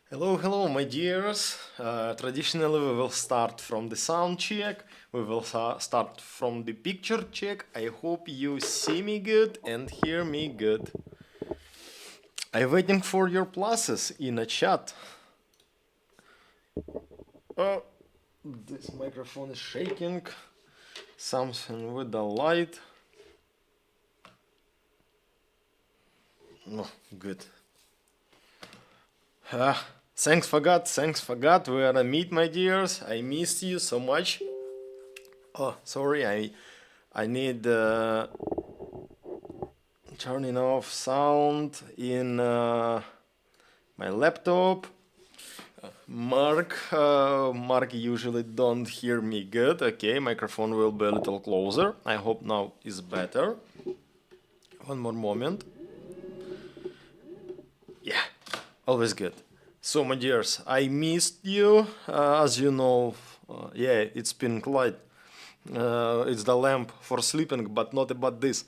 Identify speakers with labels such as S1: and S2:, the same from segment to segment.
S1: Hello, hello, my dears. Traditionally, we will start from the sound check. We will start from the picture check. I hope you see me good and hear me good. I'm waiting for your pluses in a chat. Oh, this microphone is shaking. Something with the light. No, good. Thanks for God, thanks for God. We are a meet, my dears. I missed you so much. Oh, sorry, I need turning off sound in my laptop. Mark usually don't hear me good. Okay, microphone will be a little closer. I hope now is better. One more moment. Yeah, always good. So, my dears, I missed you. As you know, yeah, it's pink light. It's the lamp for sleeping, but not about this.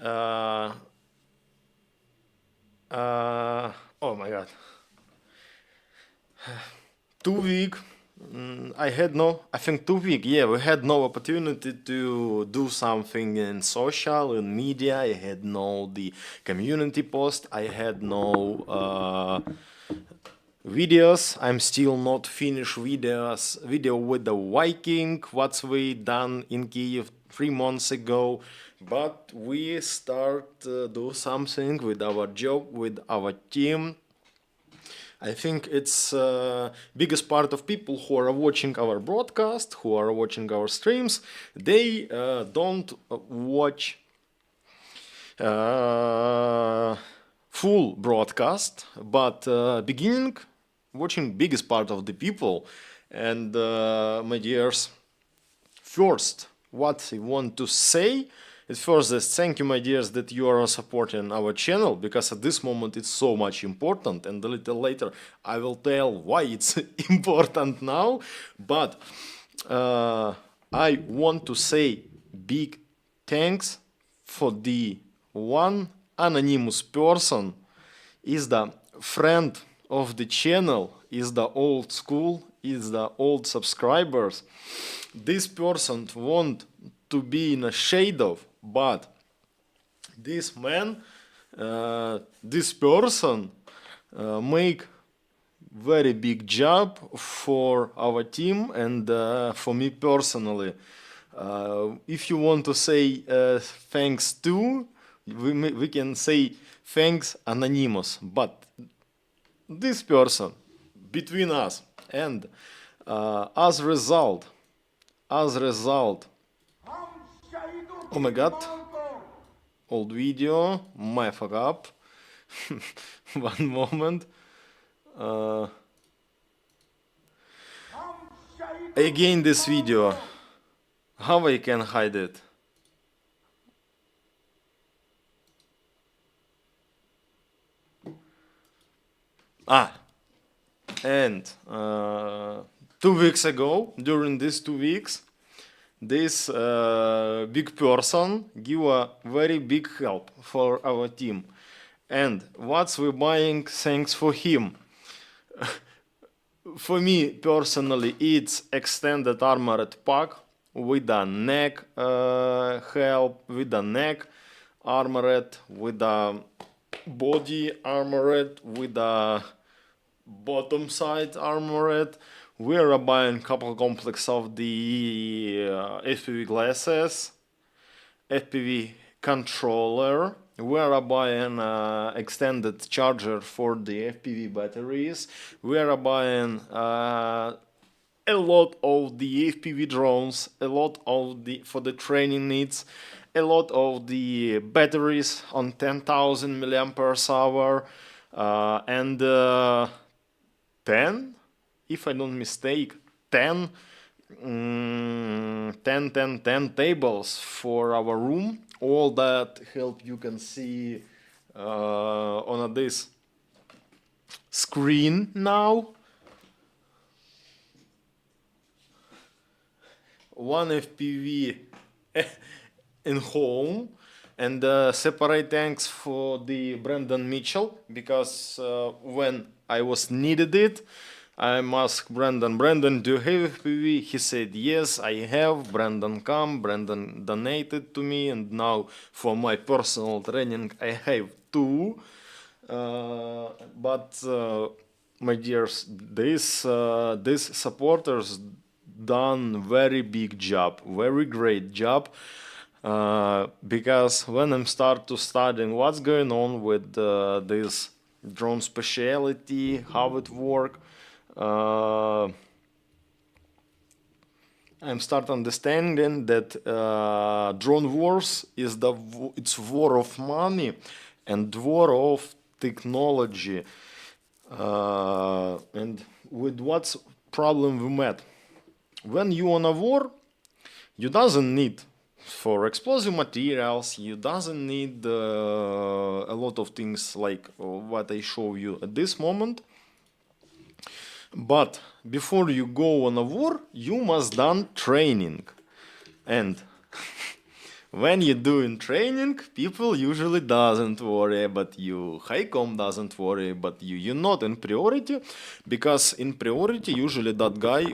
S1: Uh, oh my god. 2 week. I had no, I think 2 week, yeah, we had no opportunity to do something in social, in media. I had no the community post. I had no videos. I'm still not finished video with the Viking, what's we done in Kiev 3 months ago. But we start do something with our job, with our team. I think it's biggest part of people who are watching our broadcast, who are watching our streams. They don't watch full broadcast, but beginning watching biggest part of the people. And my dears, first, what I want to say is first is thank you, my dears, that you are supporting our channel, because at this moment it's so much important, and a little later I will tell why it's important now. But I want to say big thanks for the one anonymous person is the friend of the channel, is the old school, is the old subscribers. This person want to be in a shade of, but this man, this person make very big job for our team and for me personally. If you want to say thanks to, we can say thanks anonymous, but this person between us and as result, oh my god, old video, my fuck up. One moment. Again this video, how I can hide it? And 2 weeks ago, during these 2 weeks, this big person give a very big help for our team. And what's we buying thanks for him? For me personally, it's extended armored pack with a neck help, with a neck armored, with a body armored, with a bottom side armored. We are buying a couple complex of the FPV glasses, FPV controller. We are buying extended charger for the FPV batteries. We are buying a lot of the FPV drones, a lot of the for the training needs, a lot of the batteries on 10,000 milliamperes hour, and 10, if I don't mistake, 10 10 tables for our room. All that help you can see on this screen now. One FPV in home, And separate thanks for the Brandon Mitchell, because when I was needed it, I asked Brandon, do you have FPV? He said, yes, I have. Brandon come, Brandon donated to me, and now for my personal training, I have two. But my dears, these supporters done very big job, very great job. Because when I'm start to studying what's going on with this drone speciality, how it work, I'm start understanding that drone wars is it's war of money and war of technology. And with what's problem we met? When you on a war, you doesn't need for explosive materials, you doesn't need a lot of things like what I show you at this moment. But before you go on a war, you must done training. And when you're doing training, people usually doesn't worry about you. Highcom doesn't worry about you. You're not in priority, because in priority usually that guy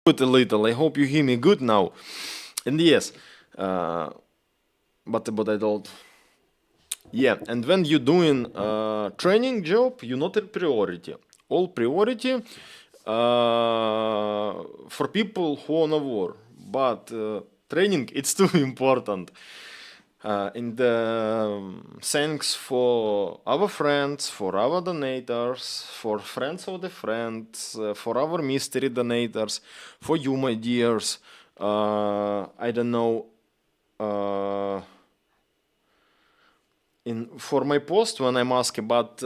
S1: put a little. I hope you hear me good now. And yes, but I don't. Yeah, and when you're doing training job, you're not a priority. All priority for people who on a war. But training, it's too important. And thanks for our friends, for our donators, for friends of the friends, for our mystery donators, for you, my dears. I don't know. For my post, when I'm asked about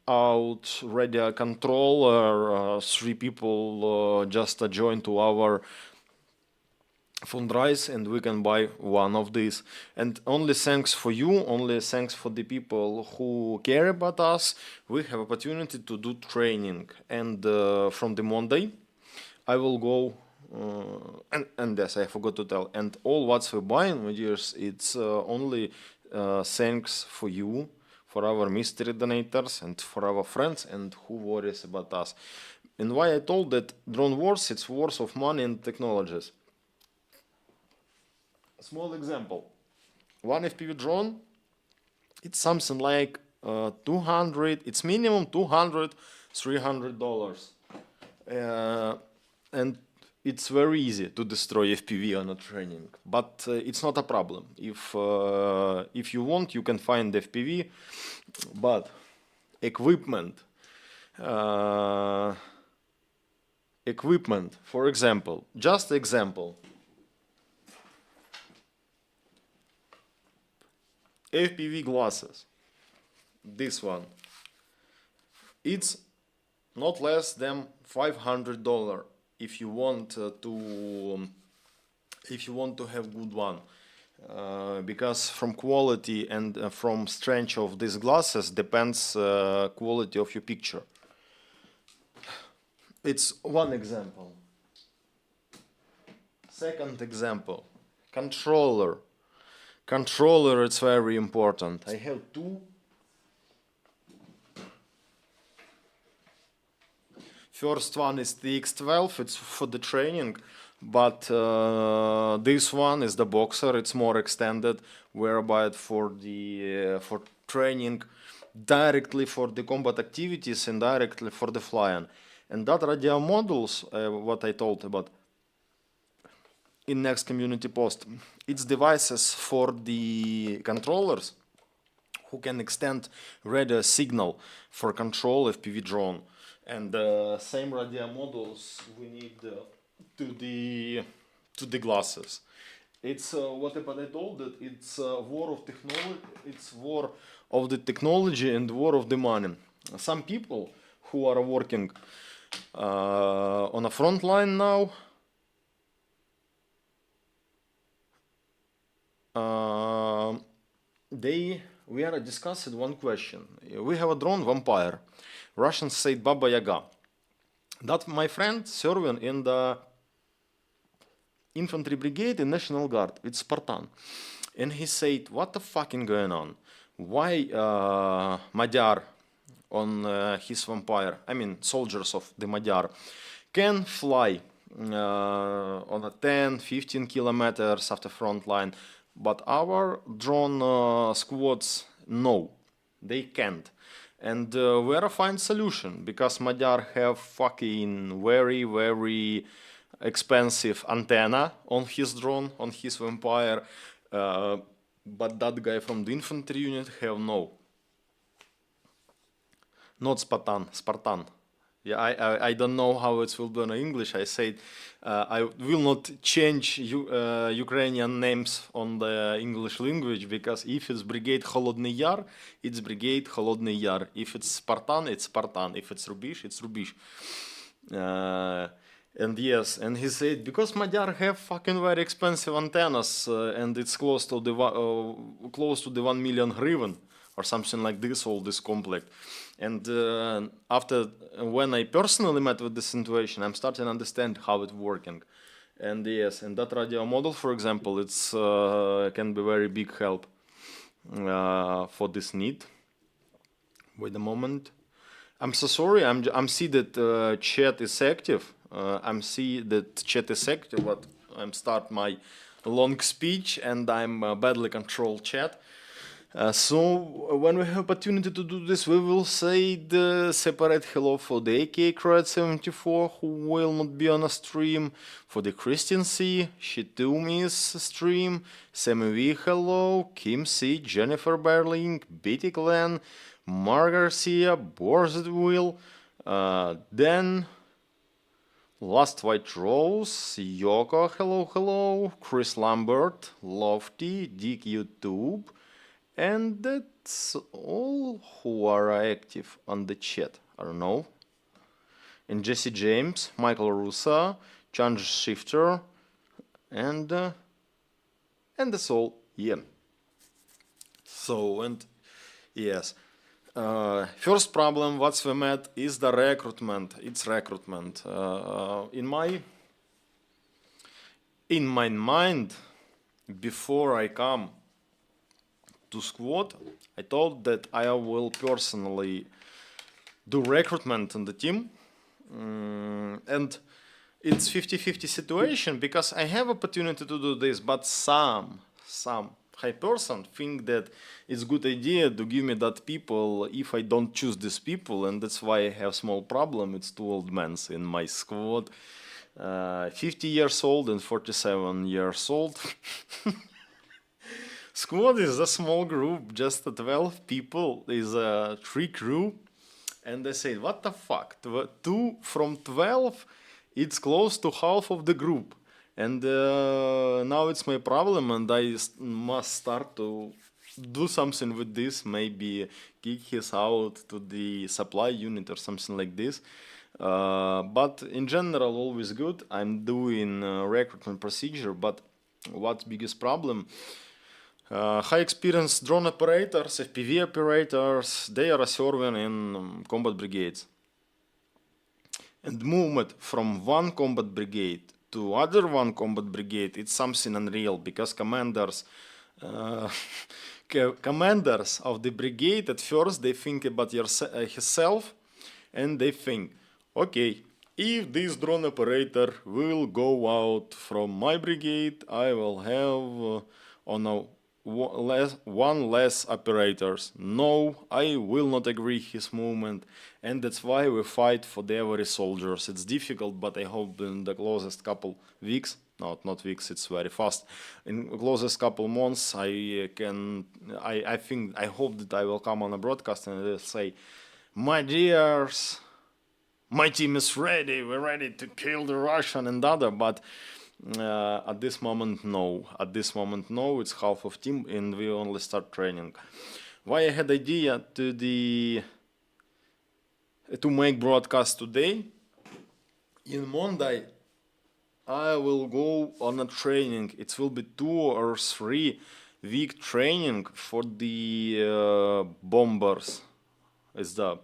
S1: out radio controller, 3 people just joined to our fundraise, and we can buy one of these. And only thanks for you, only thanks for the people who care about us, we have opportunity to do training. And from the Monday, I will go. And yes, I forgot to tell. And all what's we buying, my dears, it's only thanks for you, for our mystery donators, and for our friends, and who worries about us. And why I told that drone wars, it's wars of money and technologies. A small example. One FPV drone, it's something like 200, it's minimum 200, $300. And it's very easy to destroy FPV on a training, but it's not a problem. If you want, you can find FPV, but equipment, for example, just example, FPV glasses, this one, it's not less than $500 if you want to have good one, because from quality and from strength of these glasses depends quality of your picture. It's one example. Second example, controller. Controller, it's very important. I have two. First one is the X12, it's for the training, but this one is the boxer, it's more extended, whereby for training directly for the combat activities and directly for the flying. And that radio modules, what I told about in next community post, it's devices for the controllers who can extend radio signal for control FPV drone. And same radio modules we need to the glasses. It's what I told that it's war of technology. It's war of the technology and war of the money. Some people who are working on a front line now, uh, they we are discussing one question. We have a drone vampire. Russians say Baba Yaga. That my friend serving in the infantry brigade in National Guard with Spartan. And he said, what the fucking going on? Why Magyar on his vampire, I mean soldiers of the Magyar, can fly on a 10, 15 kilometers after front line, but our drone squads, no, they can't. And we're find solution because Magyar have fucking very, very expensive antenna on his drone, on his vampire, but that guy from the infantry unit have no. Not Spartan, Spartan. Yeah, I don't know how it will be in English. I said I will not change Ukrainian names on the English language because if it's Brigade Холодный Яр, it's Brigade Холодный Яр. If it's Spartan, it's Spartan. If it's Rubish, it's Rubish. And yes, and he said because Magyar have fucking very expensive antennas and it's close to the 1 million hryvnia or something like this, all this complete. And after when I personally met with this situation, I'm starting to understand how it's working. And yes, and that radio model, for example, it's can be very big help for this need. Wait a moment. I'm so sorry. I'm see that chat is active. I'm see that chat is active, but I'm start my long speech and I'm badly control chat. So when we have opportunity to do this, we will say the separate hello for the AK Crowd 74 who will not be on a stream, for the Christian C, Shitumi's stream, Sammy V hello, Kim C, Jennifer Berling, Betty Clan, Mar Garcia, Borzed Will, then Last White Rose, Yoko hello hello, Chris Lambert, Lofty, Dick YouTube. And that's all who are active on the chat. I don't know. And Jesse James, Michael Russa, Change Shifter, and that's all. Yeah. So and yes. First problem what's we met is the recruitment. It's recruitment. In my mind, before I come to squad, I thought that I will personally do recruitment in the team, and it's 50-50 situation because I have opportunity to do this, but some high person think that it's good idea to give me that people if I don't choose these people, and that's why I have small problem. It's 2 old men in my squad, 50 years old and 47 years old. Squad is a small group, just 12 people, is a 3 crew, and they say, what the fuck, 2 from 12, it's close to half of the group, and now it's my problem, and I must start to do something with this, maybe kick his out to the supply unit or something like this, but in general, always good. I'm doing recruitment procedure, but what's biggest problem? High experienced drone operators, FPV operators, they are serving in combat brigades. And movement from one combat brigade to other one combat brigade, it's something unreal because commanders commanders of the brigade at first they think about himself and they think, okay, if this drone operator will go out from my brigade, I will have on a one less operators. No, I will not agree his movement, and that's why we fight for the every soldiers. It's difficult, but I hope in the closest couple weeks, no, not weeks, it's very fast. In the closest couple months, I hope that I will come on a broadcast and I'll say, my dears, my team is ready, we're ready to kill the Russian and other, but At this moment, no. At this moment, no. It's half of team, and we only start training. Why I had idea to make broadcast today? In Monday, I will go on a training. It will be 2 or 3 week training for the bombers. It's the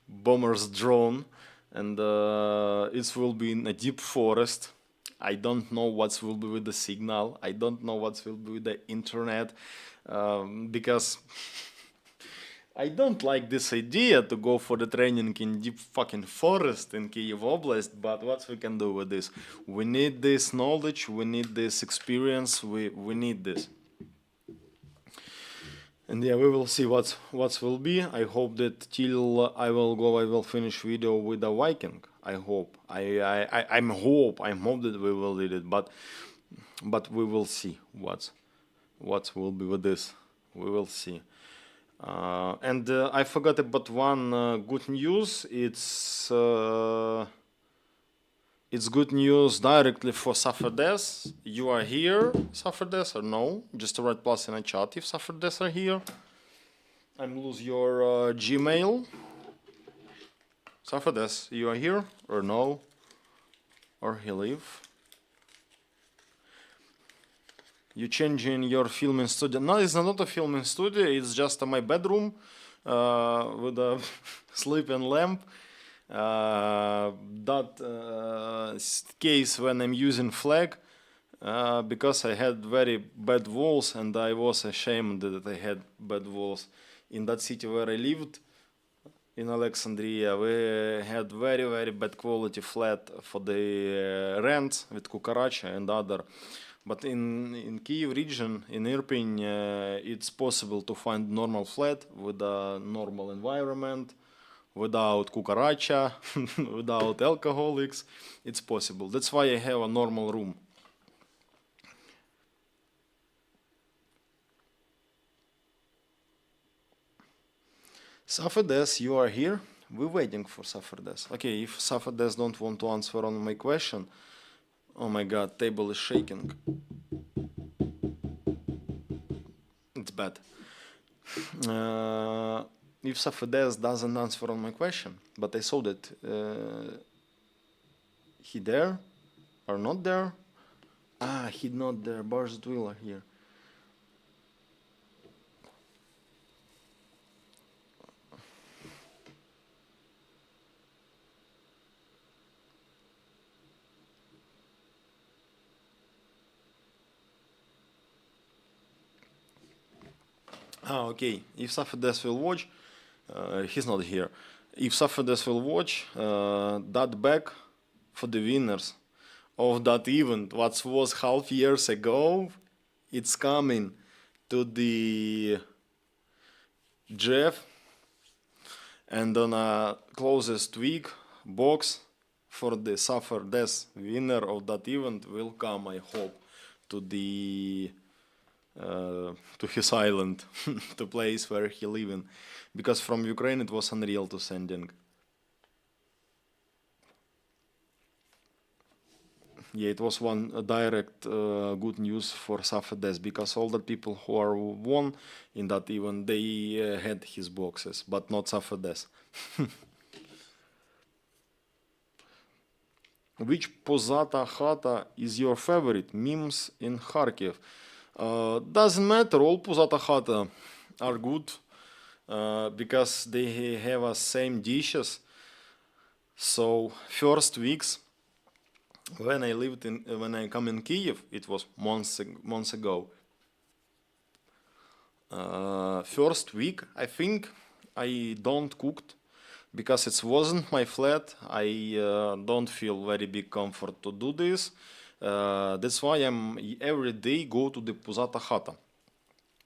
S1: bomber's drone, and it will be in a deep forest. I don't know what will be with the signal. I don't know what will be with the internet, because I don't like this idea to go for the training in deep fucking forest in Kyiv Oblast, but what we can do with this? We need this knowledge, we need this experience, we need this. And yeah, we will see what will be. I hope that till I will go, I will finish video with a Viking. I hope. I'm hope that we will do it, but we will see what will be with this. We will see. And I forgot about one good news. It's good news directly for Safardes. You are here, Safardes, or no? Just write plus in a chat if Safardes are here. I'm lose your Gmail. Safardes, you are here or no? Or he leave? You changing your filming studio? No, it's not a filming studio. It's just my bedroom with a sleeping lamp. That case when I'm using flag, because I had very bad walls and I was ashamed that I had bad walls. In that city where I lived, in Alexandria, we had very bad quality flat for the rent with Kukaracha and other. But in Kyiv region, in Irpin, it's possible to find normal flat with a normal environment, without kukaracha, without alcoholics. It's possible. That's why I have a normal room. Safardes, you are here? We're waiting for Safardes. Okay, if Safardes don't want to answer on my question, oh my god, table is shaking. It's bad. If Safardes doesn't answer on my question, but I saw that he there or not there. He not there. Bars Dwiller here. Okay. If Safardes will watch, he's not here. If Safardes will watch, that bag for the winners of that event, what was half years ago, it's coming to the Jeff, and on a closest week box for the Safardes winner of that event will come, I hope, to the to his island, the place where he living, because from Ukraine it was unreal to sending. Yeah, it was one direct good news for Safardes, because all the people who are won in that event, they had his boxes, but not Safardes. Which pozata chata is your favorite? Memes in Kharkiv. Doesn't matter, all pozata chata are good, because they have a same dishes. So first weeks when I come in Kyiv, it was months ago. First week, I think I don't cooked, because it wasn't my flat. I don't feel very big comfort to do this. That's why I'm every day go to the pozata chata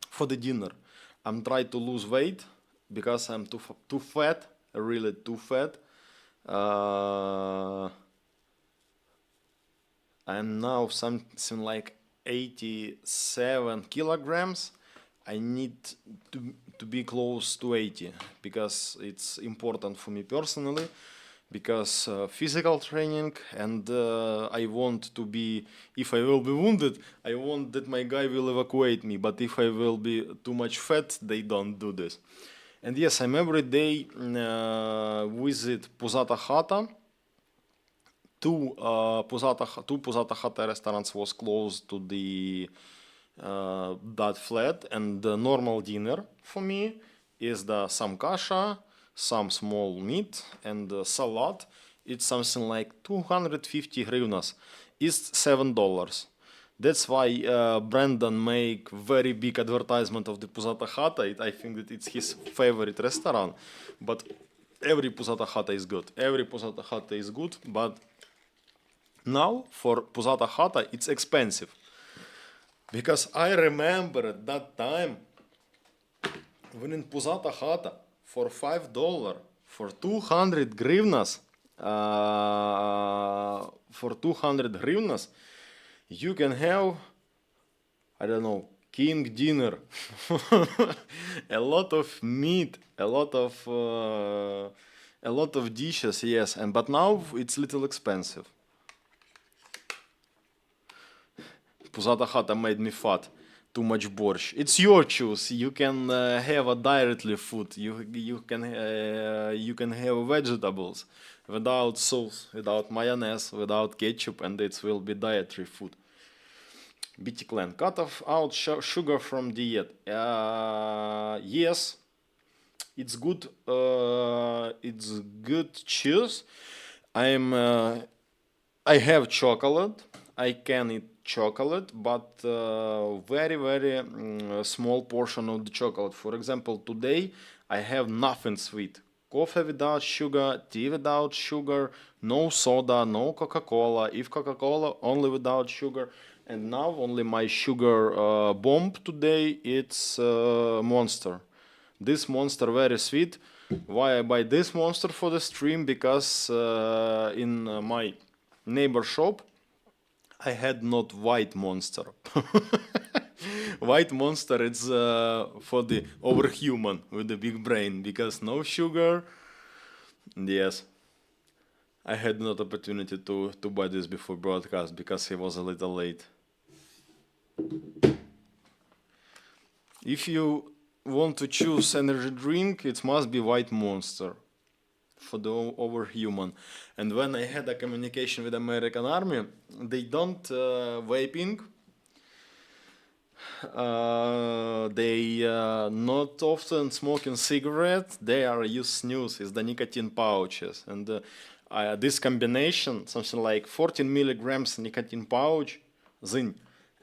S1: for the dinner. I'm trying to lose weight because I'm too fat, really too fat. I'm now something like 87 kilograms. I need to be close to 80, because it's important for me personally, because physical training, and I want to be, if I will be wounded, I want that my guy will evacuate me, but if I will be too much fat, they don't do this. And yes, I'm every day visit Pusata Hata. Two Pusata Hata restaurants was close to the that flat, and the normal dinner for me is the some kasha, some small meat, and salad. It's something like 250 hryvnias. It's $7. That's why Brandon make very big advertisement of the Pusata Hata. I think that it's his favorite restaurant, but every Pusata Hata is good. Every Pusata Hata is good, but now for Pusata Hata it's expensive. Because I remember at that time when in Pusata Hata for $5, for 200 hryvnias, you can have, I don't know, king dinner, a lot of meat, a lot of dishes, yes, and but now it's little expensive. Pusata Hata made me fat. Too much borscht. It's your choice. You can have a directly food. You can have vegetables without sauce, without mayonnaise, without ketchup, and it will be dietary food. BT Clan, cut off out sugar from diet. Yes, it's good. It's good choose. I have chocolate. I can eat chocolate, but very small portion of the chocolate. For example, today I have nothing sweet. Coffee without sugar, tea without sugar, no soda, no Coca-Cola. If Coca-Cola, only without sugar. And now only my sugar bomb today, it's Monster. This Monster very sweet. Why I buy this Monster for the stream? Because in my neighbor shop I had not white Monster. White Monster it's for the overhuman with the big brain, because no sugar. Yes, I had not opportunity to buy this before broadcast because he was a little late. If you want to choose energy drink, it must be White Monster for the overhuman. And when I had a communication with American Army, they don't vaping. They not often smoking cigarette. They are use snus, is the nicotine pouches, and this combination, something like 14 milligrams nicotine pouch, zin,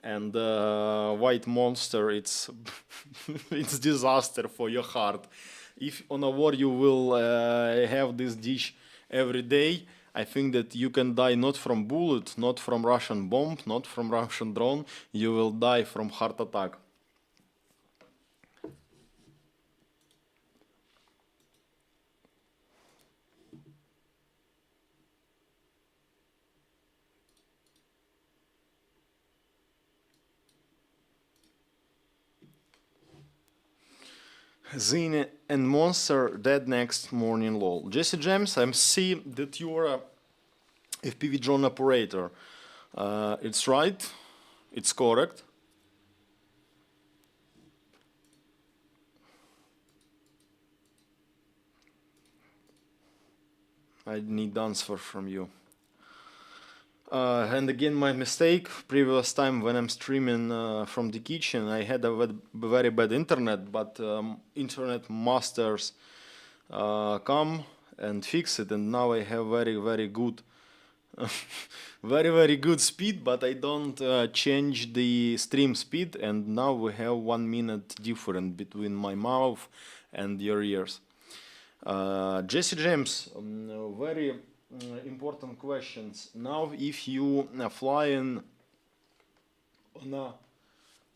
S1: and White Monster, it's it's disaster for your heart. If on a war you will have this dish every day, I think that you can die not from bullet, not from Russian bomb, not from Russian drone. You will die from heart attack. Zine and Monster dead next morning, lol. Jesse James, I see that you are a FPV drone operator. It's right, it's correct. I need answer from you. And again, my mistake. Previous time when I'm streaming from the kitchen, I had a very bad internet, but internet masters come and fix it, and now I have very good, very good speed. But I don't change the stream speed, and now we have 1 minute difference between my mouth and your ears. Jesse James, very important questions. Now, if you flying on a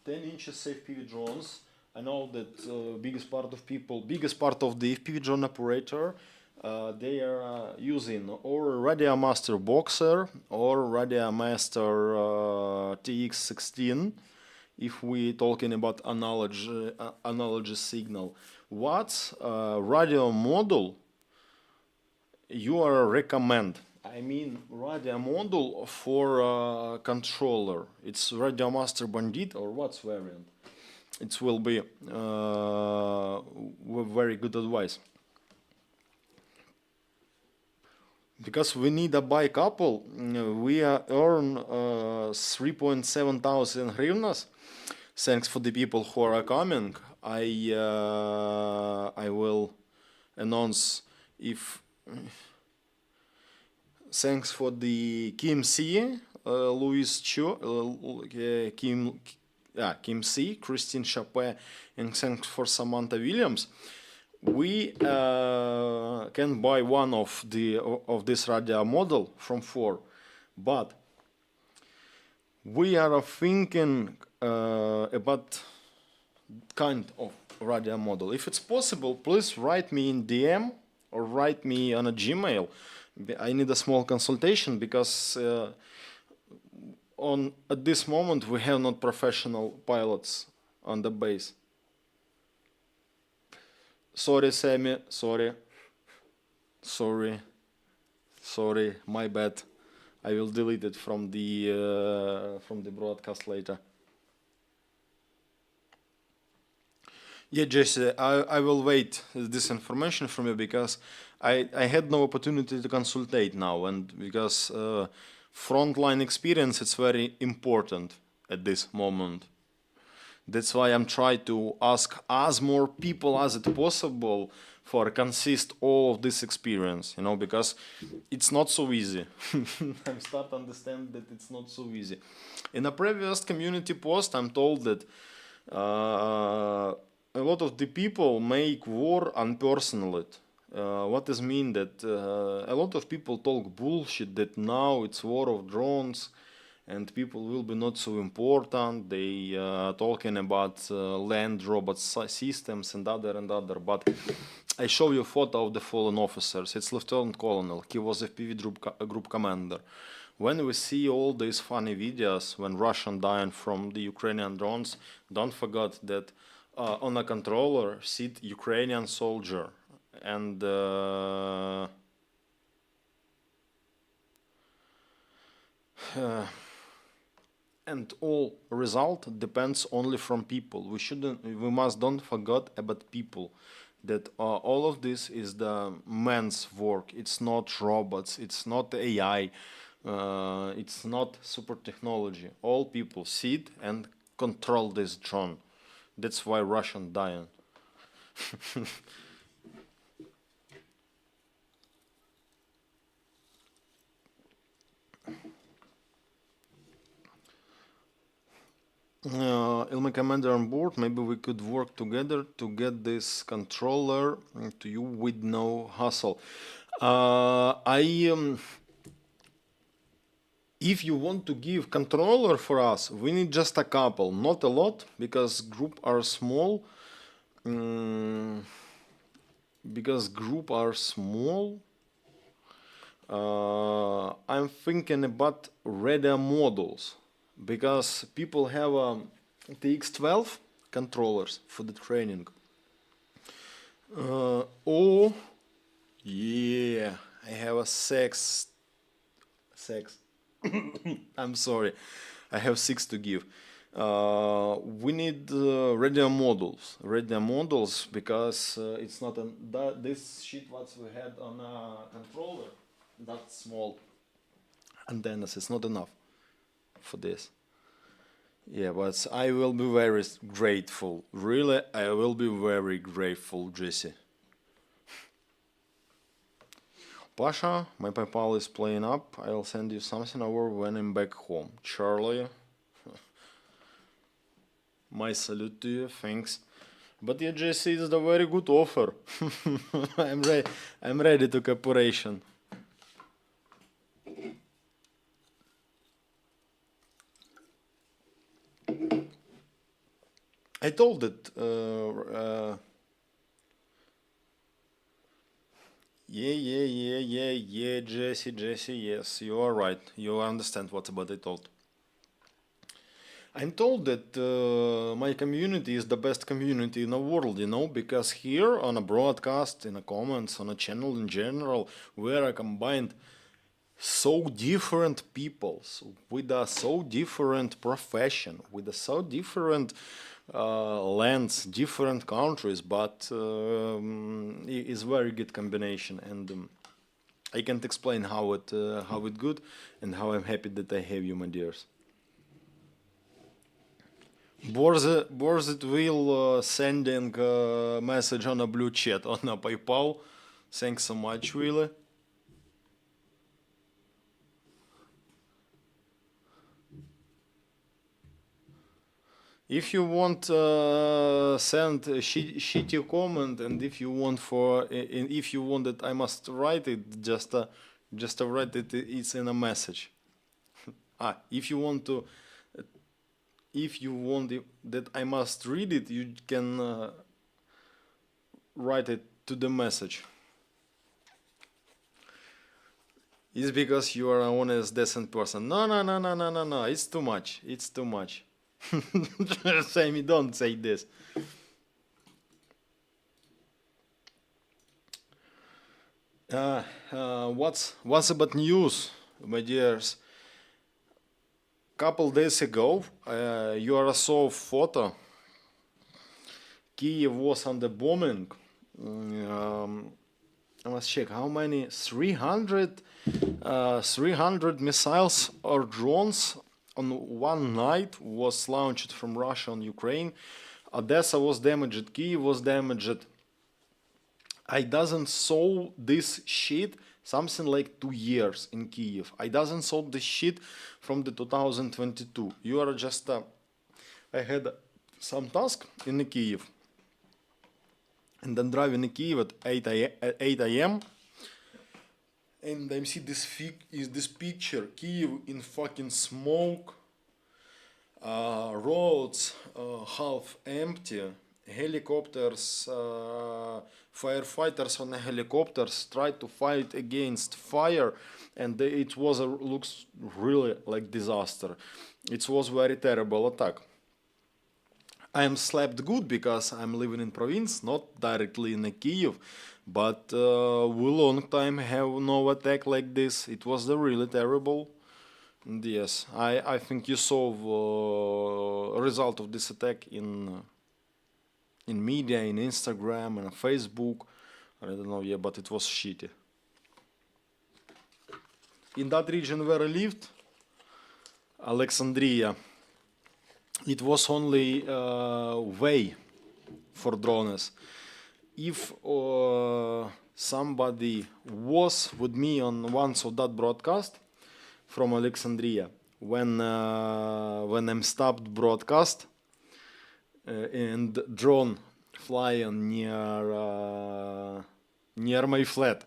S1: 10 inches FPV drones, I know that biggest part of the FPV drone operator, they are using or Radiomaster Boxer or Radiomaster TX16. If we talking about analogy signal, what's radio module you are recommend. I mean, radio model for controller. It's Radio Master Bandit or what's variant? It will be very good advice. Because we need a buy couple, we earn 3.7 thousand hryvnias. Thanks for the people who are coming. I will announce if. Thanks for the Kim C, Louis Cho, Kim C, Christine Chappé, and thanks for Samantha Williams. We can buy one of this radio model from 4, but we are thinking about kind of radio model. If it's possible, please write me in DM or write me on a Gmail. I need a small consultation because at this moment we have not professional pilots on the base. Sorry, Sammy. Sorry, my bad. I will delete it from the broadcast later. Yeah, Jesse, I will wait this information from you because I had no opportunity to consultate now, and because frontline experience is very important at this moment. That's why I'm trying to ask as more people as it possible for consist all of this experience, because it's not so easy. I'm start to understand that it's not so easy. In a previous community post, I'm told that a lot of the people make war unpersonal. What does mean that a lot of people talk bullshit that now it's war of drones and people will be not so important. They talking about land robot systems and other. But I show you a photo of the fallen officers. It's Lieutenant Colonel. He was a PV group commander. When we see all these funny videos when Russian dying from the Ukrainian drones, don't forget that on a controller sit Ukrainian soldier and and all result depends only from people. We must don't forget about people. That all of this is the man's work. It's not robots. It's not AI. It's not super technology. All people sit and control this drone. That's why Russian dying. Ilma Commander on board, maybe we could work together to get this controller to you with no hassle. If you want to give controller for us, we need just a couple, not a lot, because group are small. I'm thinking about radar models. Because people have TX12 controllers for the training. Oh, yeah, I have a six. I'm sorry, I have 6 to give. We need radio models because it's not this shit what we had on a controller, that small antennas. It's not enough for this. Yeah, but I will be very grateful. Really, I will be very grateful, Jesse. Pasha, my PayPal is playing up. I'll send you something over when I'm back home. Charlie, my salute to you, thanks. But yeah, Jesse, it's a very good offer. I'm ready to cooperation. I told that. Yeah, Jesse, yes, you are right. You understand what about I told. I'm told that my community is the best community in the world, because here on a broadcast, in a comments, on a channel in general, where I combined so different peoples with a so different profession, with a so different lands, different countries, but it's very good combination, and I can't explain how it good and how I'm happy that I have you, my dears. Borzit will sending a message on a blue chat on a PayPal. Thanks so much, really. If you want send a shitty comment, and if you want if you want that I must write it, just write it. It's in a message. If you want to, if you want that I must read it, you can write it to the message. It's because you are an honest, decent person. No, no, no, no, no, no, no. It's too much. It's too much. Sammy, don't say this. What's about news, my dears? Couple days ago, you saw a photo. Kiev was under bombing. I must check how many 300 missiles or drones on one night was launched from Russia on Ukraine. Odessa was damaged, Kiev was damaged. I doesn't saw this shit something like 2 years in Kiev. I doesn't saw this shit from the 2022. You are just I had some task in the Kiev, and then driving in Kiev at 8 a.m. and I see this picture, Kiev in fucking smoke, roads half empty, helicopters, firefighters on the helicopters tried to fight against fire, and it was looks really like disaster. It was very terrible attack. I am slept good because I'm living in province, not directly in a Kiev, but we long time have no attack like this. It was really terrible. And yes, I think you saw a result of this attack in media, in Instagram, and Facebook. I don't know, yeah, but it was shitty. In that region where I lived, Alexandria, it was only way for drones. If somebody was with me on once of that broadcast from Alexandria, when I'm stopped broadcast and drone flying near my flat,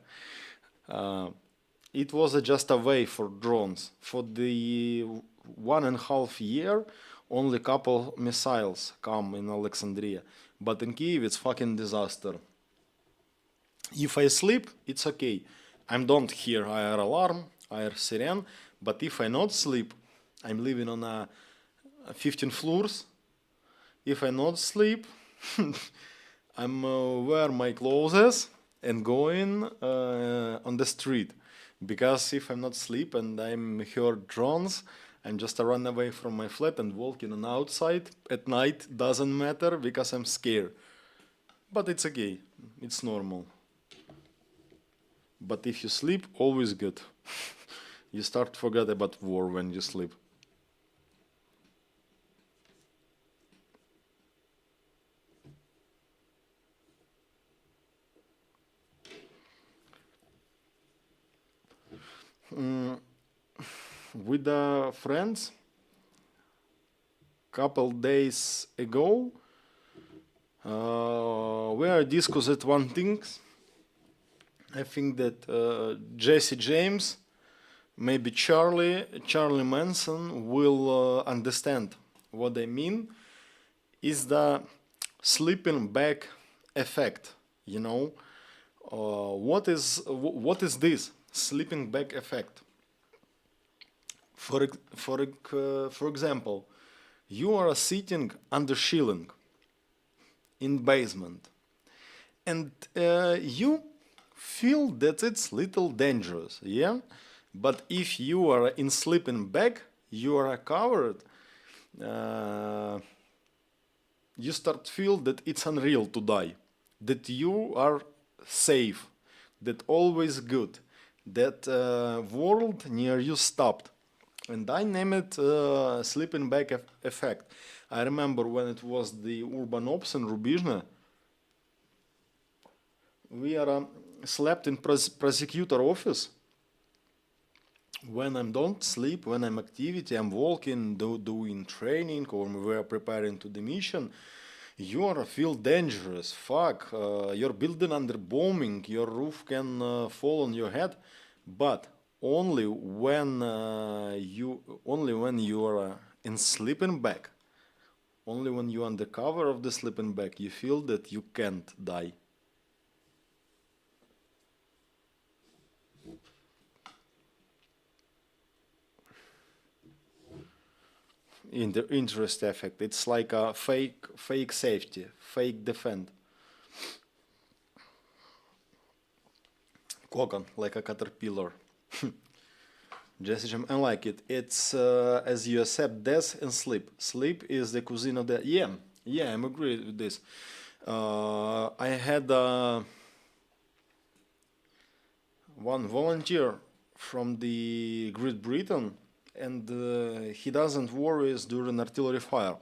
S1: it was just a way for drones. For the 1.5 year, only couple missiles come in Alexandria, but in Kiev it's fucking disaster. If I sleep, it's okay. I don't hear air alarm, air siren, but if I not sleep, I'm living on a 15 floors. If I not sleep, I'm wear my clothes and going on the street, because if I'm not sleep and I'm heard drones, I'm just run away from my flat and walking on outside at night. Doesn't matter because I'm scared. But it's okay. It's normal. But if you sleep, always good. You start to forget about war when you sleep. With the friends, couple days ago, we are discussed one thing. I think that Jesse James, maybe Charlie Manson will understand what I mean. Is the sleeping bag effect? What is this sleeping bag effect? For example, You are sitting under ceiling in basement, and you feel that it's little dangerous, yeah? But if you are in sleeping bag, you are covered, uh, you start feel that it's unreal to die, that you are safe, that always good, that world near you stopped. And I name it sleeping bag effect. I remember when it was the urban ops in Rubizhne, we are slept in prosecutor office. When I don't sleep, when I'm activity, I'm walking, doing training, or we are preparing to the mission, you are feel dangerous. Fuck, you're building under bombing, your roof can fall on your head, but only when you are in sleeping bag, only when you are under cover of the sleeping bag, you feel that you can't die. In the interest effect, it's like a fake safety, fake defend. Cocon, like a caterpillar. Jesse Jam, I like it. It's as you accept death and sleep. Sleep is the cuisine of the. Yeah, I'm agree with this. I had one volunteer from the Great Britain, and he doesn't worry during artillery fire.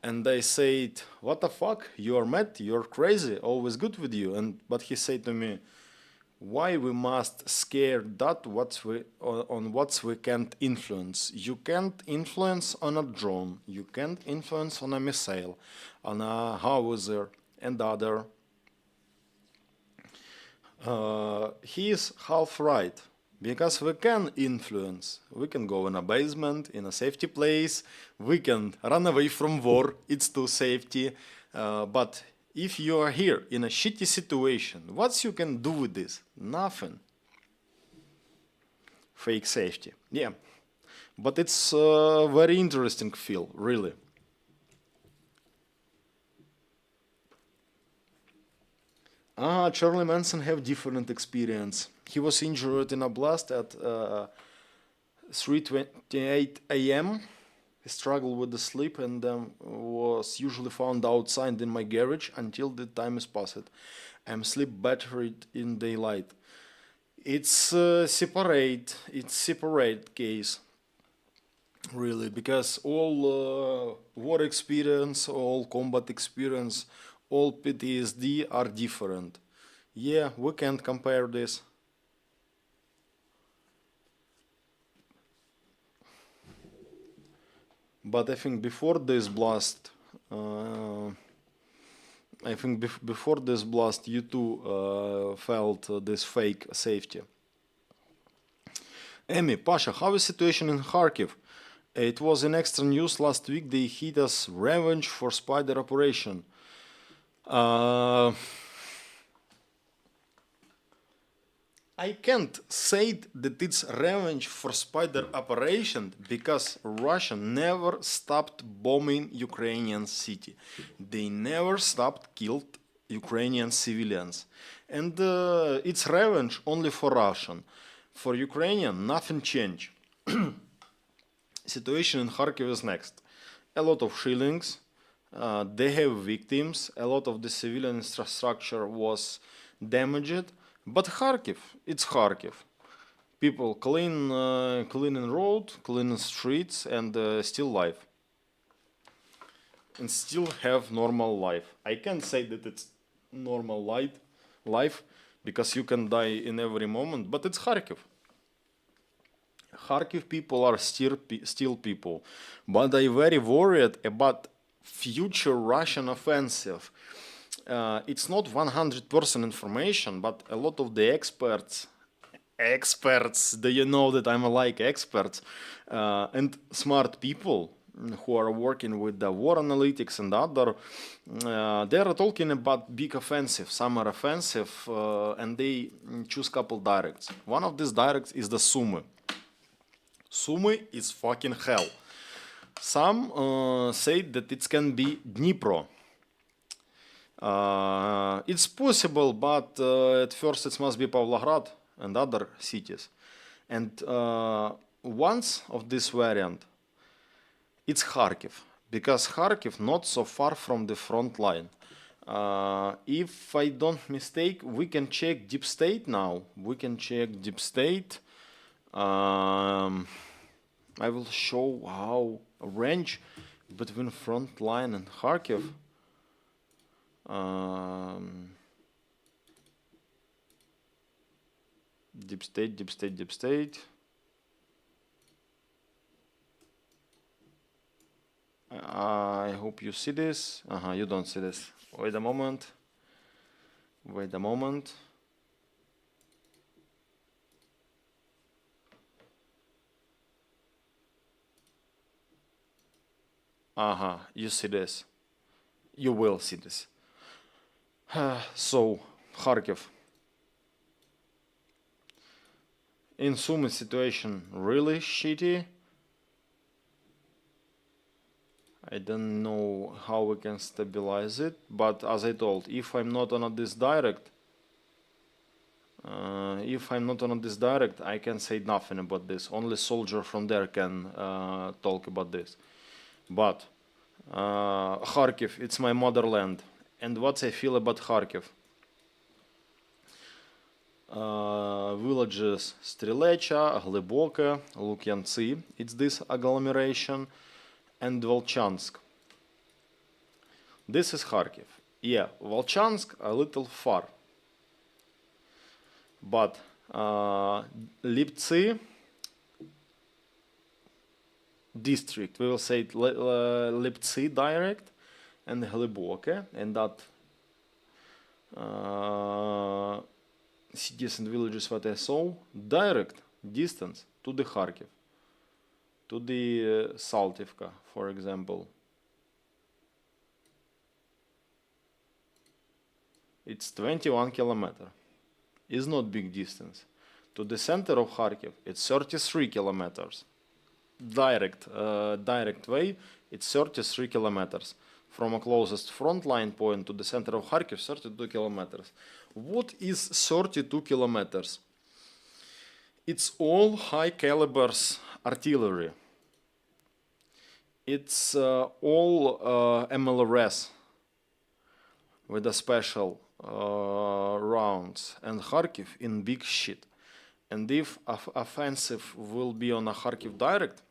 S1: And I said, "What the fuck? You are mad? You're crazy. Always good with you." And but he said to me, "Why we must scare that what we can't influence? You can't influence on a drone. You can't influence on a missile, on a howitzer, and other." He is half right. Because we can influence. We can go in a basement, in a safety place. We can run away from war. It's too safety. But if you are here in a shitty situation, what you can do with this? Nothing. Fake safety. Yeah. But it's a very interesting feel, really. Charlie Manson have different experience. He was injured in a blast at 3:28 a.m. He struggled with the sleep and was usually found outside in my garage until the time is passed. I'm sleep better in daylight. It's separate case, really, because all war experience, all combat experience, all PTSD are different. Yeah, we can't compare this. But I think before this blast, before this blast, you too felt this fake safety. Emmy, Pasha, how is situation in Kharkiv? It was in extra news last week. They hit us revenge for spider operation. I can't say that it's revenge for spider operation because Russia never stopped bombing Ukrainian city. They never stopped killed Ukrainian civilians. And it's revenge only for Russian. For Ukrainian, nothing changed. Situation in Kharkiv is next. A lot of shillings, they have victims, a lot of the civilian infrastructure was damaged. But Kharkiv, it's Kharkiv. People cleaning road, cleaning streets, and still live. And still have normal life. I can't say that it's normal life because you can die in every moment, but it's Kharkiv. Kharkiv people are still people. But I'm very worried about future Russian offensive. It's not 100% information, but a lot of the experts, do you know that I'm like experts, and smart people who are working with the war analytics and other, they are talking about big offensive, summer offensive, and they choose couple directs. One of these directs is the Sumy. Sumy is fucking hell. Some say that it can be Dnipro. It's possible, but at first it must be Pavlograd and other cities. And once of this variant, it's Kharkiv, because Kharkiv not so far from the front line. If I don't mistake, we can check deep state now. We can check deep state. I will show how range between front line and Kharkiv. Deep state, deep state, deep state. I hope you see this. You don't see this. Wait a moment. Wait a moment. You see this. You will see this. So, Kharkiv. In Sumy situation really shitty. I don't know how we can stabilize it, but as I told, if I'm not on this direct, I can say nothing about this. Only soldier from there can talk about this. But Kharkiv, it's my motherland. And what I feel about Kharkiv? Villages Strelecha, Глибоке, Lukyantsy, it's this agglomeration, and Volchansk. This is Kharkiv. Yeah, Volchansk a little far. But Liptsy district, we will say it Liptsy direct, and Глибоке, and that cities and villages what I saw, direct distance to the Kharkiv, to the Saltivka, for example. It's 21 kilometers. It's not big distance. To the center of Kharkiv, it's 33 kilometers. Direct way, it's 33 kilometers. From a closest front line point to the center of Kharkiv, 32 kilometers. What is 32 kilometers? It's all high calibers artillery. It's all MLRS with a special rounds, and Kharkiv in big shit. And if offensive will be on a Kharkiv direct,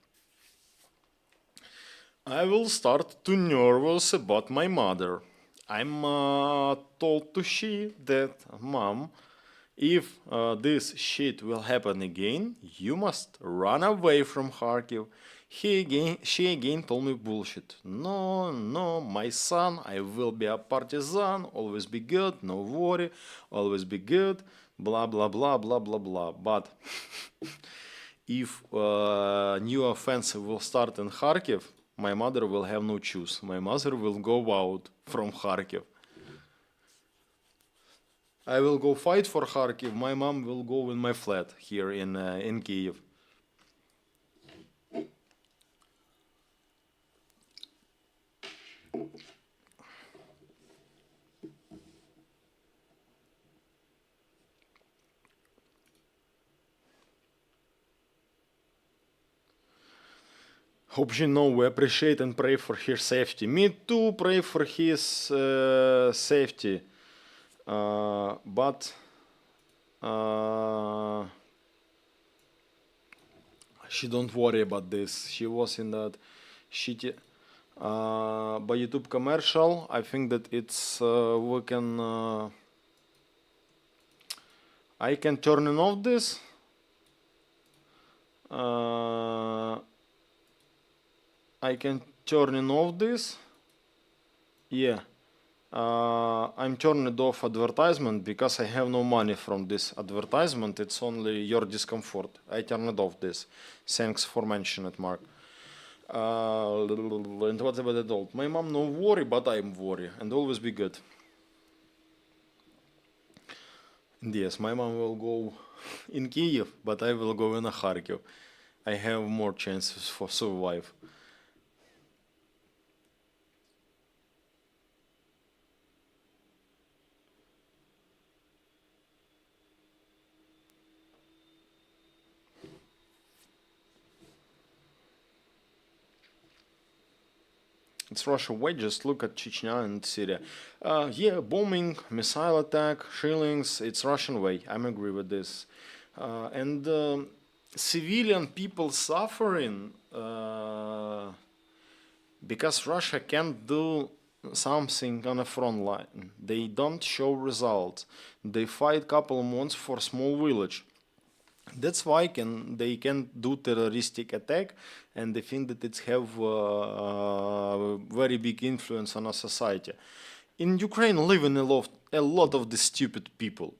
S1: I will start to nervous about my mother. I'm told to she that, Mom, if this shit will happen again, you must run away from Kharkiv. She again told me bullshit. No, my son, I will be a partisan, always be good, no worry, always be good, blah, blah, blah, blah, blah, blah. But if new offensive will start in Kharkiv, my mother will have no choice. My mother will go out from Kharkiv. I will go fight for Kharkiv. My mom will go in my flat here in Kyiv. Hope you know we appreciate and pray for his safety. Me too, pray for his safety. But she don't worry about this. She was in that shitty by YouTube commercial. I think that it's we can I can turn off this. I can turn off this. Yeah. I'm turning off advertisement because I have no money from this advertisement. It's only your discomfort. I turned off this. Thanks for mentioning it, Mark. And what about adult? My mom no worry, but I'm worry. And always be good. And yes, my mom will go in Kyiv, but I will go in a Kharkiv. I have more chances for survive. It's Russia way. Just look at Chechnya and Syria. Yeah, bombing, missile attack, shillings. It's Russian way. I'm agree with this. And civilian people suffering because Russia can't do something on the front line. They don't show results. They fight couple months for small village. That's why they can do terroristic attack, and they think that it have very big influence on our society. In Ukraine living a lot of the stupid people,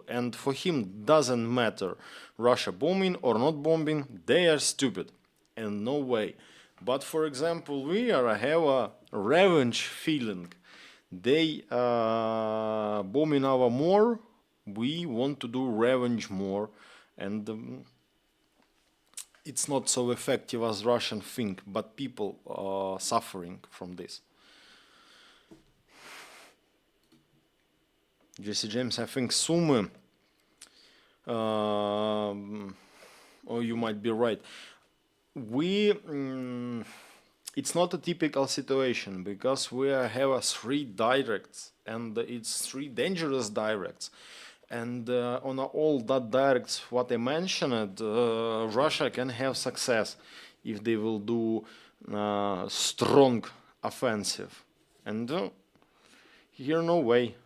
S1: and for him doesn't matter Russia bombing or not bombing, they are stupid, and no way. But for example, we have a revenge feeling. They bombing our more. We want to do revenge more, and it's not so effective as Russian think, but people are suffering from this. Jesse James, I think Sumy, or you might be right. It's not a typical situation because we have three directs, and it's three dangerous directs. And on all that directs, what I mentioned, Russia can have success if they will do strong offensive. And here, no way.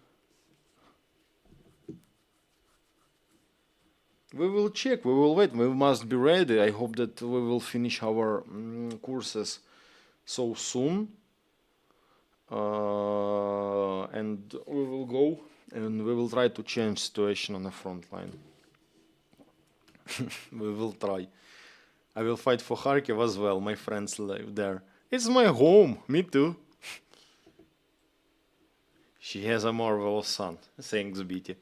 S1: We will check, we will wait, we must be ready. I hope that we will finish our courses so soon. And we will go. And we will try to change situation on the front line. We will try. I will fight for Kharkiv as well. My friends live there. It's my home. Me too. She has a marvelous son. Thanks, Biti.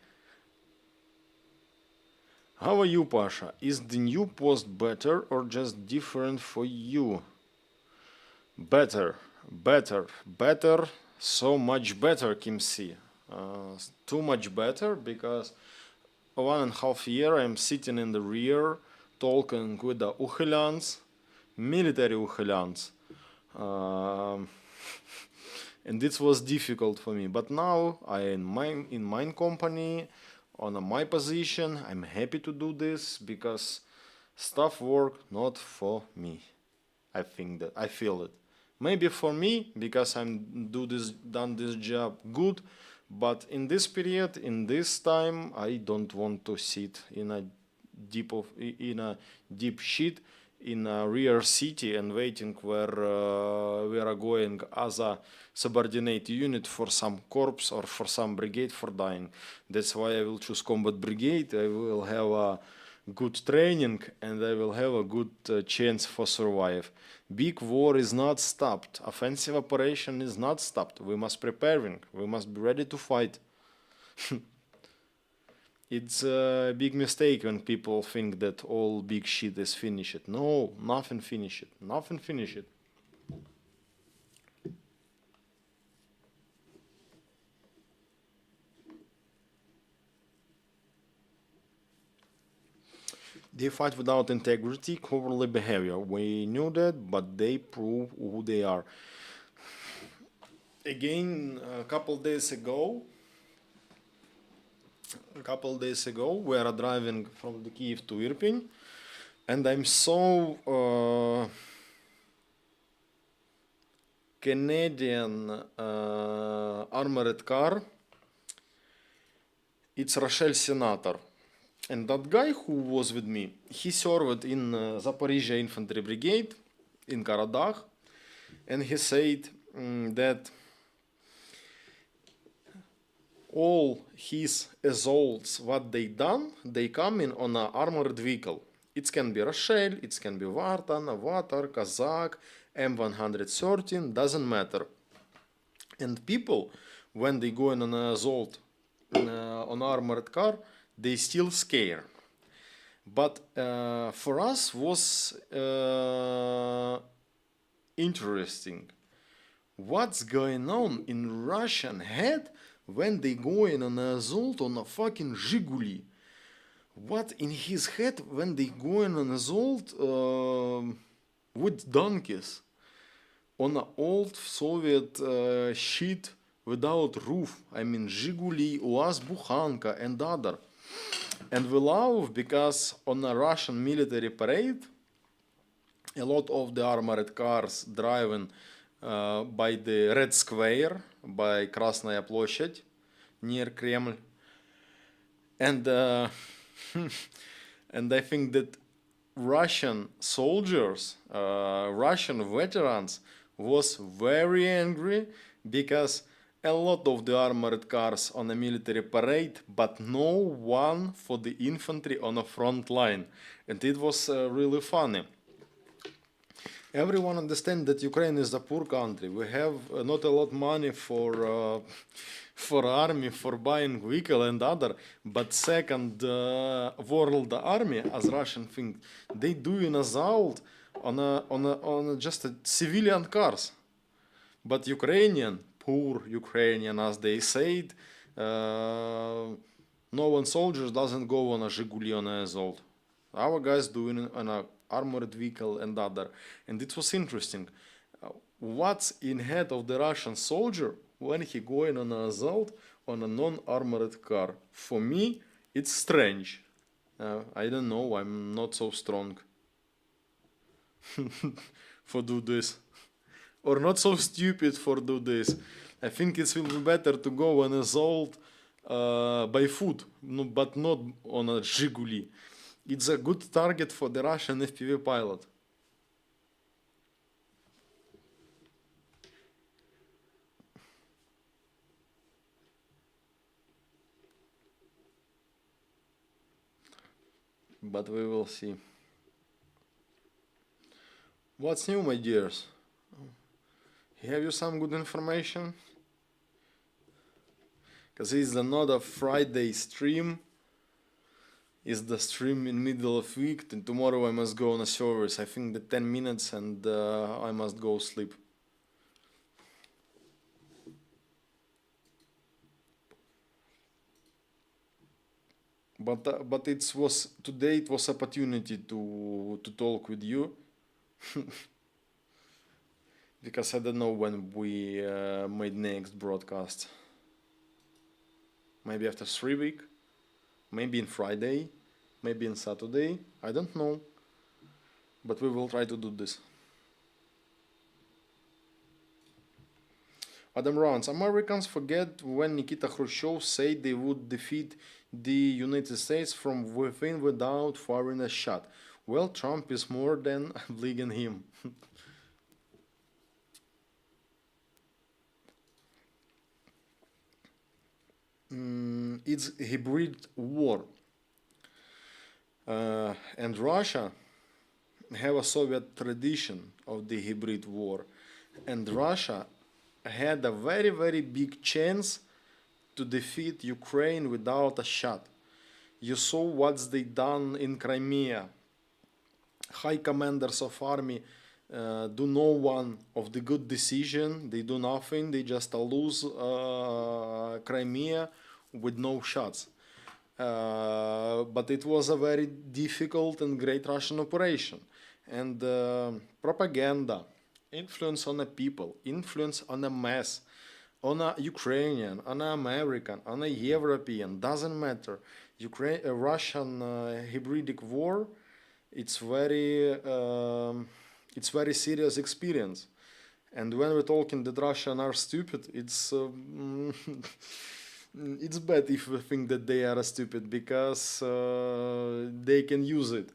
S1: How are you, Pasha? Is the new post better or just different for you? Better. So much better, Kim C. Too much better because 1.5 years I'm sitting in the rear talking with the Ukhelyans, military Ukhelyans, and this was difficult for me. But now I in my company, on my position, I'm happy to do this because stuff work not for me. I think that I feel it. Maybe for me because I'm done this job good. But in this period, in this time, I don't want to sit in a deep shit in a rear city and waiting where we are going as a subordinate unit for some corps or for some brigade for dying. That's why I will choose combat brigade. I will have a good training and I will have a good chance for survive. Big war is not stopped. Offensive operation is not stopped. We must preparing. We must be ready to fight. It's a big mistake when people think that all big shit is finished. No, nothing finished. Nothing finished. They fight without integrity, cowardly behavior. We knew that, but they prove who they are. Again, a couple days ago, we are driving from the Kiev to Irpin, and I'm so Canadian armored car. It's Rochelle Senator. And that guy who was with me, he served in Zaporizhia Infantry Brigade in Karadagh, and he said that all his assaults, what they done, they come in on an armored vehicle. It can be Rochelle, it can be Vartan, Avatar, Kazakh, M113, doesn't matter. And people, when they go in an assault on armored car, they still scare. But for us was interesting. What's going on in Russian head when they go in an assault on a fucking Zhiguli? What in his head when they go in an assault with donkeys? on an old Soviet shit without roof. I mean, Zhiguli, UAZ Bukhanka, and other. And we love because on a Russian military parade, a lot of the armored cars driving by the Red Square, by Krasnaya Ploshchad, near Kremlin. And and I think that Russian soldiers, Russian veterans, was very angry because a lot of the armored cars on a military parade, but no one for the infantry on a front line, and it was really funny. Everyone understands that Ukraine is a poor country. We have not a lot money for army, for buying vehicle and other. But second world army, as Russian think, they do in assault on just a civilian cars. But Ukrainian, poor Ukrainian, as they said, no one soldiers doesn't go on a Zhiguli on an assault. Our guys doing on a armored vehicle and other. And it was interesting. What's in head of the Russian soldier when he going on an assault on a non-armored car? For me, it's strange. I don't know. I'm not so strong for do this, or not so stupid for do this. I think it will be better to go on assault by foot, no, but not on a Zhiguli. It's a good target for the Russian FPV pilot. But we will see. What's new, my dears? Have you some good information? Because it's another Friday stream. Is the stream in middle of week, and tomorrow I must go on a service. I think the 10 minutes and I must go sleep. But it was today. It was opportunity to talk with you because I don't know when we made next broadcast. Maybe after 3 weeks. Maybe in Friday, maybe in Saturday, I don't know. But we will try to do this. Adam Rounds, Americans forget when Nikita Khrushchev said they would defeat the United States from within without firing a shot. Well, Trump is more than bleeding him. It's hybrid war. And Russia have a Soviet tradition of the hybrid war. And Russia had a very, very big chance to defeat Ukraine without a shot. You saw what's they done in Crimea. High commanders of army do no one of the good decision. They do nothing. They just lose Crimea with no shots. But it was a very difficult and great Russian operation. And propaganda, influence on the people, influence on the mass, on a Ukrainian, on an American, on a European, doesn't matter. Russian hybridic war, it's very serious experience. And when we're talking that Russians are stupid, it's it's bad if we think that they are stupid because they can use it.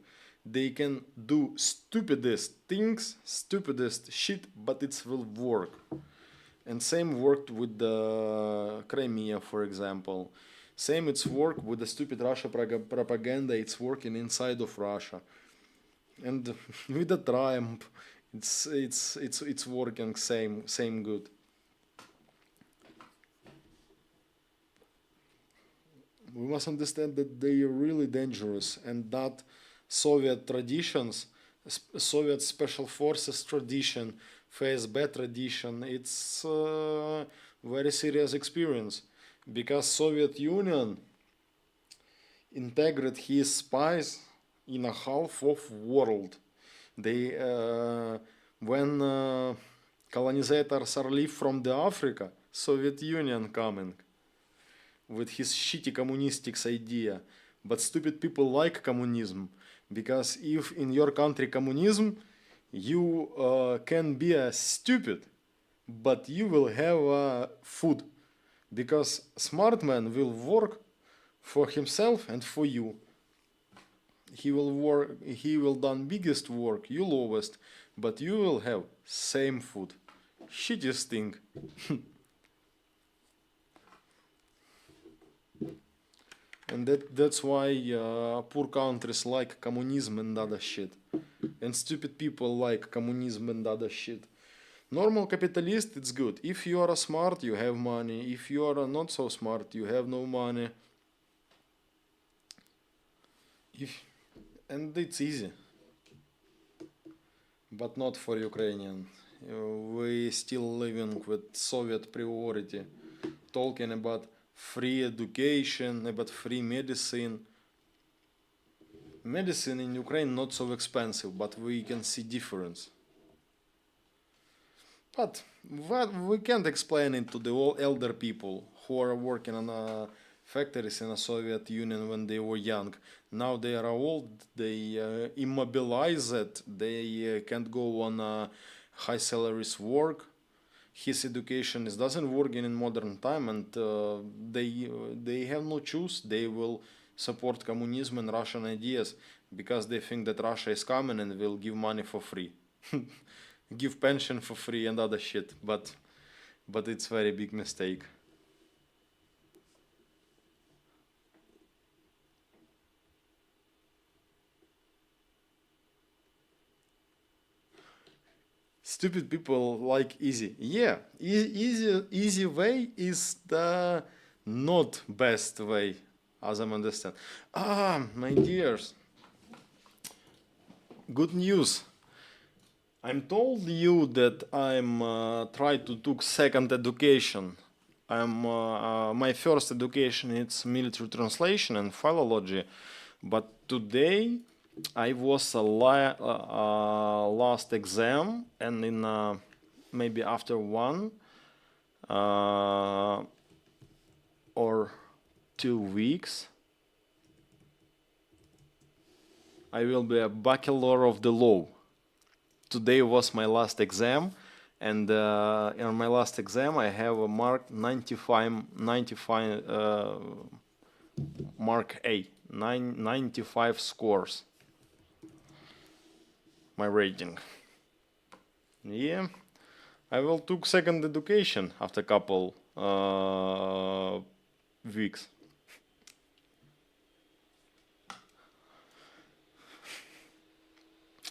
S1: They can do stupidest things, stupidest shit, but it will work. And same worked with the Crimea, for example. Same it's worked with the stupid Russia propaganda. It's working inside of Russia, and with the Trump, it's working same good. We must understand that they are really dangerous and that Soviet traditions, Soviet special forces tradition, FSB tradition, it's a very serious experience because Soviet Union integrated his spies in a half of world. They when Colonizers are leave from the Africa, Soviet Union coming with his shitty communistic idea. But stupid people like communism because if in your country communism, you can be a stupid, but you will have food because smart man will work for himself and for you. He will done biggest work, you lowest, but you will have same food. Shittiest thing. And that's why poor countries like communism and other shit. And stupid people like communism and other shit. Normal capitalist, it's good. If you are smart, you have money. If you are not so smart, you have no money. And it's easy. But not for Ukrainian. We still living with Soviet priority. Talking about free education, about free medicine. Medicine in Ukraine not so expensive, but we can see difference. But we can't explain it to the all elder people who are working on factories in the Soviet Union when they were young. Now they are old, they immobilized, they can't go on high salaries work. His education doesn't work in modern time, and they have no choice. They will support communism and Russian ideas because they think that Russia is coming and will give money for free, give pension for free and other shit. But it's very big mistake. Stupid people like easy. Yeah, easy way is the not best way, as I understand. My dears, good news. I'm told you that I'm try to took second education. My first education it's military translation and philology, but today I was a last exam, and in maybe after one or 2 weeks, I will be a bachelor of the law. Today was my last exam, and in my last exam I have a mark 95 mark A, 95 scores. My rating. Yeah, I will took second education after couple weeks.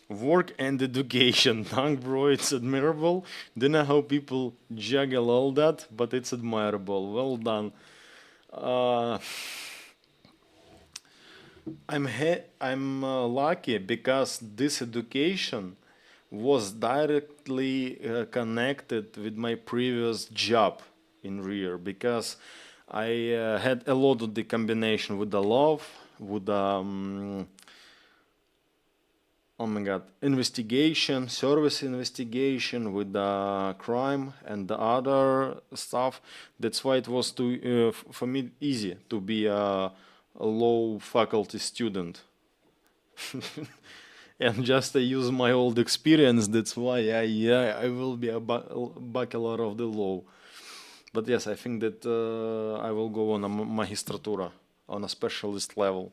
S1: Work and education, bro, it's admirable. Don't know how people juggle all that, but it's admirable. Well done. I'm lucky because this education was directly connected with my previous job in rear, because I had a lot of the combination with the love, with the oh my god, investigation, service investigation, with the crime and the other stuff. That's why it was for me easy to be a low faculty student. And just I use my old experience. That's why I will be a bachelor of the law. But yes, I think that I will go on a magistratura on a specialist level.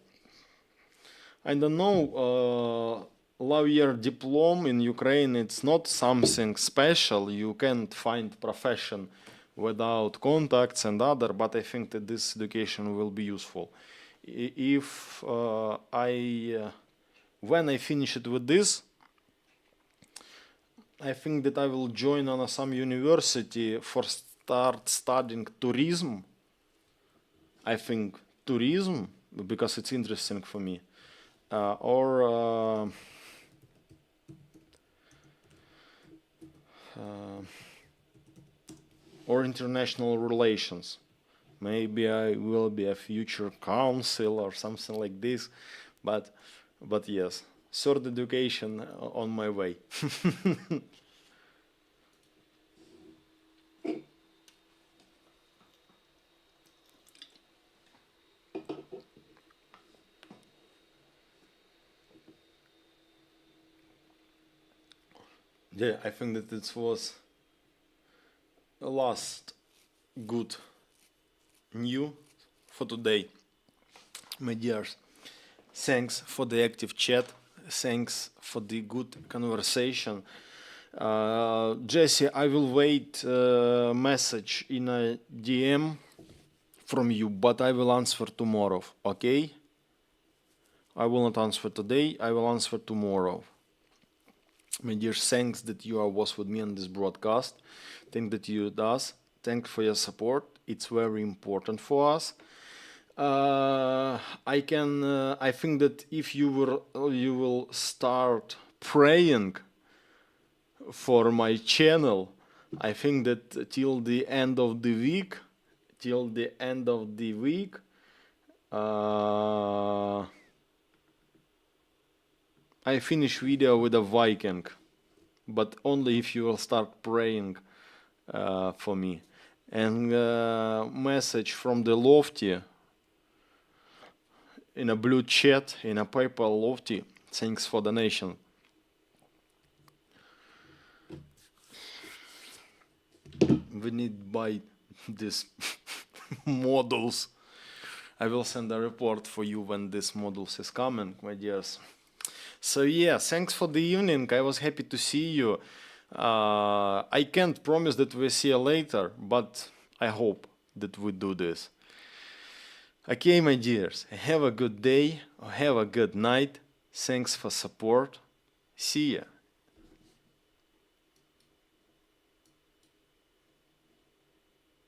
S1: I don't know. Lawyer diploma in Ukraine, it's not something special. You can't find profession without contacts and other. But I think that this education will be useful. If when I finish it with this, I think that I will join on some university for start studying tourism. I think tourism, because it's interesting for me, or international relations. Maybe I will be a future counsel or something like this, but yes, third education on my way. Yeah, I think that it was the last good news for today, my dears. Thanks for the active chat. Thanks for the good conversation. Jesse, I will wait message in a DM from you, but I will answer tomorrow, okay? I will not answer today, I will answer tomorrow. My dear, thanks that you was with me on this broadcast. Thank that you does. Thanks for your support. It's very important for us. I think that if you will start praying for my channel, I think that till the end of the week, I finish video with a Viking, but only if you will start praying for me. And message from the Lofty in a blue chat, in a PayPal Lofty. Thanks for donation. We need buy these models. I will send a report for you when this models is coming, my dears. So yeah, thanks for the evening. I was happy to see you. I can't promise that we'll see you later, but I hope that we do this. Okay, my dears, have a good day, or have a good night. Thanks for support. See ya.